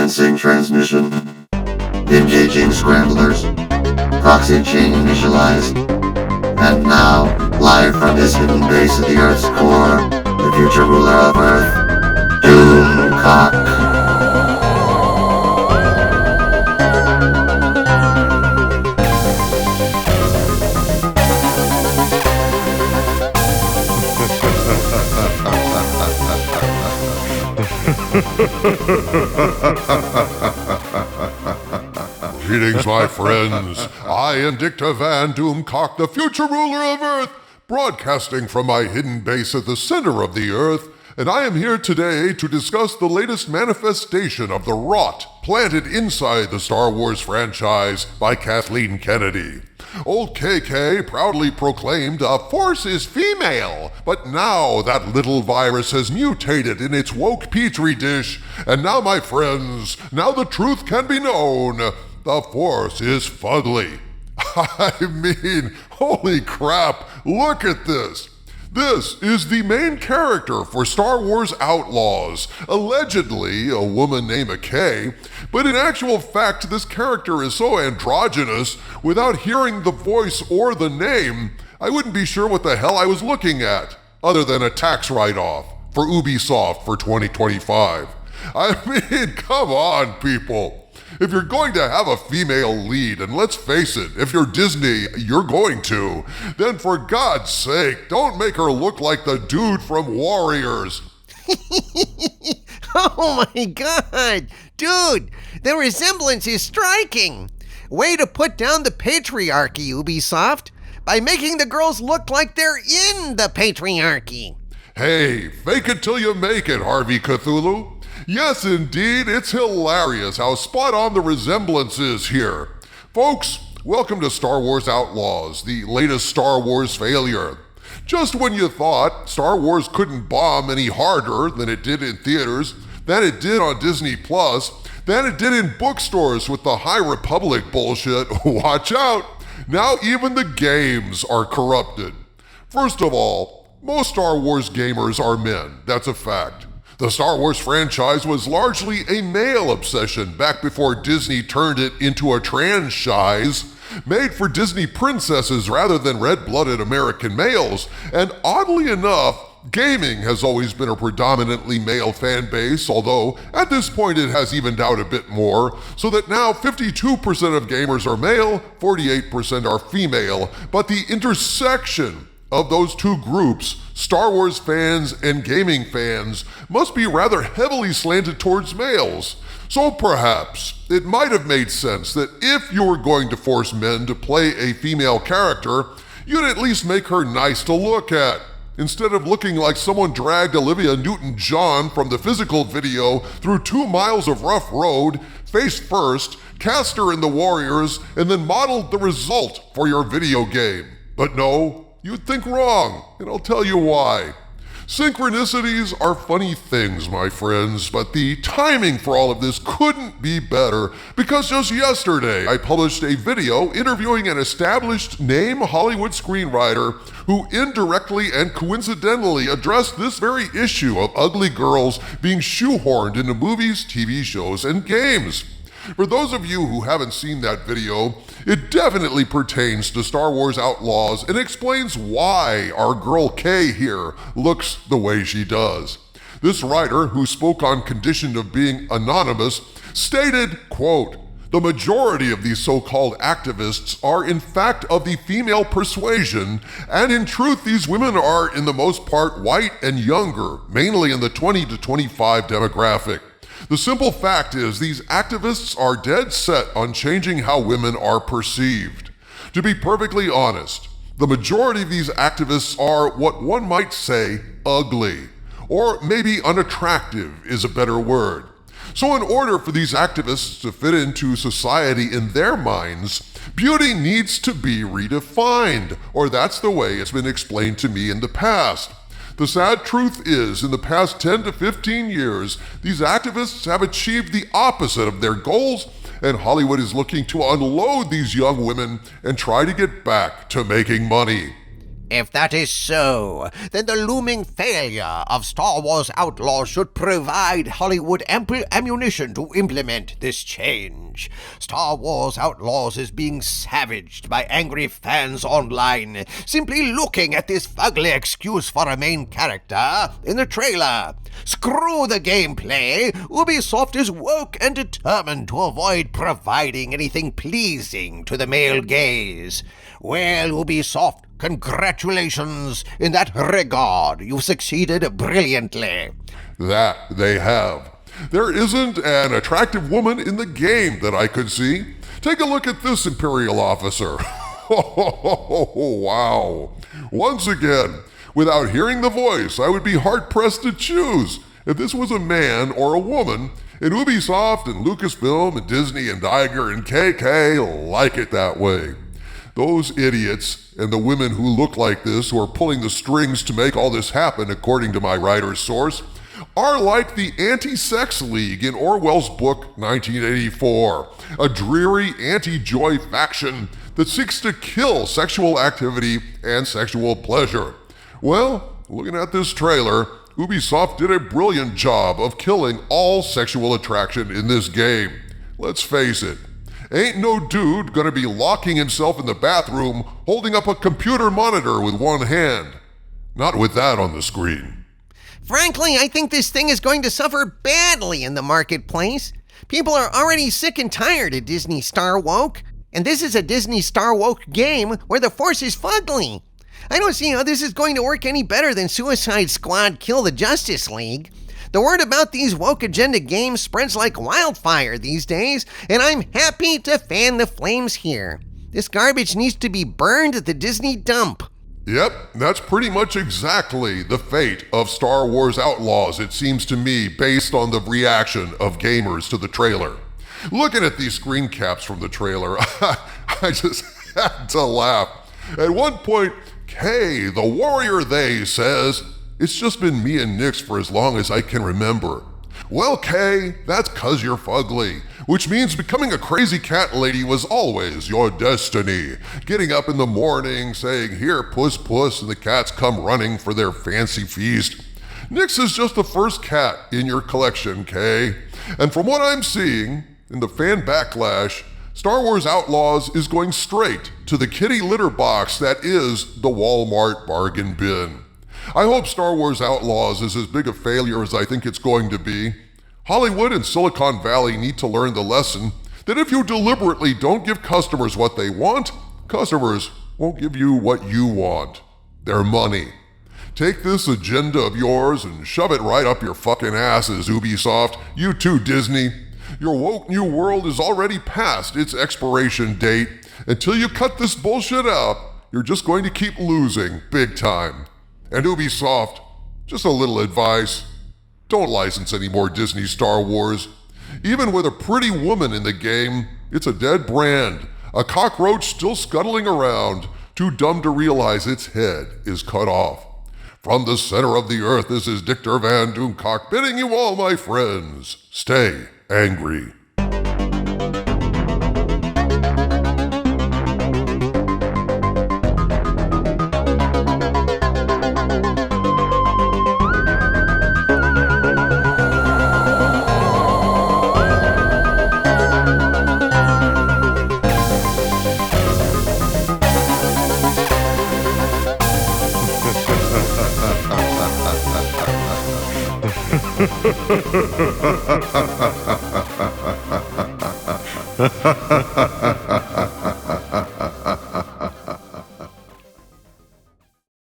Commencing transmission. Engaging scramblers. Proxy chain initialized. And now, live from his hidden base at the Earth's core, the future ruler of Earth, Doomcock. Greetings, my friends. I am Dicta Van Doomcock, the future ruler of Earth, broadcasting from my hidden base at the center of the Earth, and I am here today to discuss the latest manifestation of the rot planted inside the Star Wars franchise by Kathleen Kennedy. Old KK proudly proclaimed a Force is female, but now that little virus has mutated in its woke petri dish, and now, my friends, now the truth can be known. The Force is fugly. I mean, holy crap, look at this. This is the main character for Star Wars Outlaws, allegedly a woman named McKay, but in actual fact this character is so androgynous, without hearing the voice or the name, I wouldn't be sure what the hell I was looking at, other than a tax write-off for UbiSoft for 2025. I mean, come on, people. If you're going to have a female lead, and let's face it, if you're Disney, you're going to, then for God's sake, don't make her look like the dude from Warriors. Oh my God! Dude, the resemblance is striking! Way to put down the patriarchy, Ubisoft, by making the girls look like they're in the patriarchy. Hey, fake it till you make it, Harvey Cthulhu. Yes, indeed, it's hilarious how spot on the resemblance is here. Folks, welcome to Star Wars Outlaws, the latest Star Wars failure. Just when you thought Star Wars couldn't bomb any harder than it did in theaters, than it did on Disney+, than it did in bookstores with the High Republic bullshit, watch out! Now even the games are corrupted. First of all, most Star Wars gamers are men, that's a fact. The Star Wars franchise was largely a male obsession back before Disney turned it into a franchise, made for Disney princesses rather than red-blooded American males, and oddly enough, gaming has always been a predominantly male fan base, although at this point it has evened out a bit more, so that now 52% of gamers are male, 48% are female, but the intersection of those two groups, Star Wars fans and gaming fans, must be rather heavily slanted towards males. So perhaps it might have made sense that if you were going to force men to play a female character, you'd at least make her nice to look at, instead of looking like someone dragged Olivia Newton-John from the physical video through 2 miles of rough road, face first, cast her in the Warriors, and then modeled the result for your video game. But no, you'd think wrong, and I'll tell you why. Synchronicities are funny things, my friends, but the timing for all of this couldn't be better, because just yesterday I published a video interviewing an established name Hollywood screenwriter who indirectly and coincidentally addressed this very issue of ugly girls being shoehorned into movies, TV shows, and games. For those of you who haven't seen that video, it definitely pertains to Star Wars Outlaws and explains why our girl Kay here looks the way she does. This writer, who spoke on condition of being anonymous, stated, quote, "The majority of these so-called activists are in fact of the female persuasion, and in truth these women are in the most part white and younger, mainly in the 20 to 25 demographic. The simple fact is these activists are dead set on changing how women are perceived. To be perfectly honest, the majority of these activists are what one might say ugly, or maybe unattractive is a better word. So in order for these activists to fit into society in their minds, beauty needs to be redefined, or that's the way it's been explained to me in the past. The sad truth is, in the past 10 to 15 years, these activists have achieved the opposite of their goals, and Hollywood is looking to unload these young women and try to get back to making money." If that is so, then the looming failure of Star Wars Outlaws should provide Hollywood ample ammunition to implement this change. Star Wars Outlaws is being savaged by angry fans online, simply looking at this fugly excuse for a main character in the trailer. Screw the gameplay. Ubisoft is woke and determined to avoid providing anything pleasing to the male gaze. Well, Ubisoft, congratulations in that regard. You've succeeded brilliantly. That they have. There isn't an attractive woman in the game that I could see. Take a look at this Imperial officer. Wow. Once again, without hearing the voice, I would be hard-pressed to choose if this was a man or a woman. And Ubisoft and Lucasfilm and Disney and Iger and KK like it that way. Those idiots and the women who look like this, who are pulling the strings to make all this happen, according to my writer's source, are like the Anti-Sex League in Orwell's book 1984, a dreary anti-joy faction that seeks to kill sexual activity and sexual pleasure. Well, looking at this trailer, Ubisoft did a brilliant job of killing all sexual attraction in this game. Let's face it. Ain't no dude gonna be locking himself in the bathroom holding up a computer monitor with one hand. Not with that on the screen. Frankly, I think this thing is going to suffer badly in the marketplace. People are already sick and tired of Disney Star Woke, and this is a Disney Star Woke game where the Force is fugly. I don't see how this is going to work any better than Suicide Squad Kill the Justice League. The word about these woke agenda games spreads like wildfire these days, and I'm happy to fan the flames here. This garbage needs to be burned at the Disney dump. Yep, that's pretty much exactly the fate of Star Wars Outlaws, it seems to me, based on the reaction of gamers to the trailer. Looking at these screen caps from the trailer, I just had to laugh. At one point, Kay, the warrior they, says, "It's just been me and Nix for as long as I can remember." Well, Kay, that's 'cause you're fugly, which means becoming a crazy cat lady was always your destiny. Getting up in the morning, saying, "Here, puss, puss," and the cats come running for their fancy feast. Nix is just the first cat in your collection, Kay. And from what I'm seeing, in the fan backlash, Star Wars Outlaws is going straight to the kitty litter box that is the Walmart bargain bin. I hope Star Wars Outlaws is as big a failure as I think it's going to be. Hollywood and Silicon Valley need to learn the lesson that if you deliberately don't give customers what they want, customers won't give you what you want, their money. Take this agenda of yours and shove it right up your fucking asses, Ubisoft. You too, Disney. Your woke new world is already past its expiration date. Until you cut this bullshit out, you're just going to keep losing big time. And Ubisoft, just a little advice. Don't license any more Disney Star Wars. Even with a pretty woman in the game, it's a dead brand. A cockroach still scuttling around, too dumb to realize its head is cut off. From the center of the earth, this is Dictor Van Doomcock bidding you all, my friends, stay angry.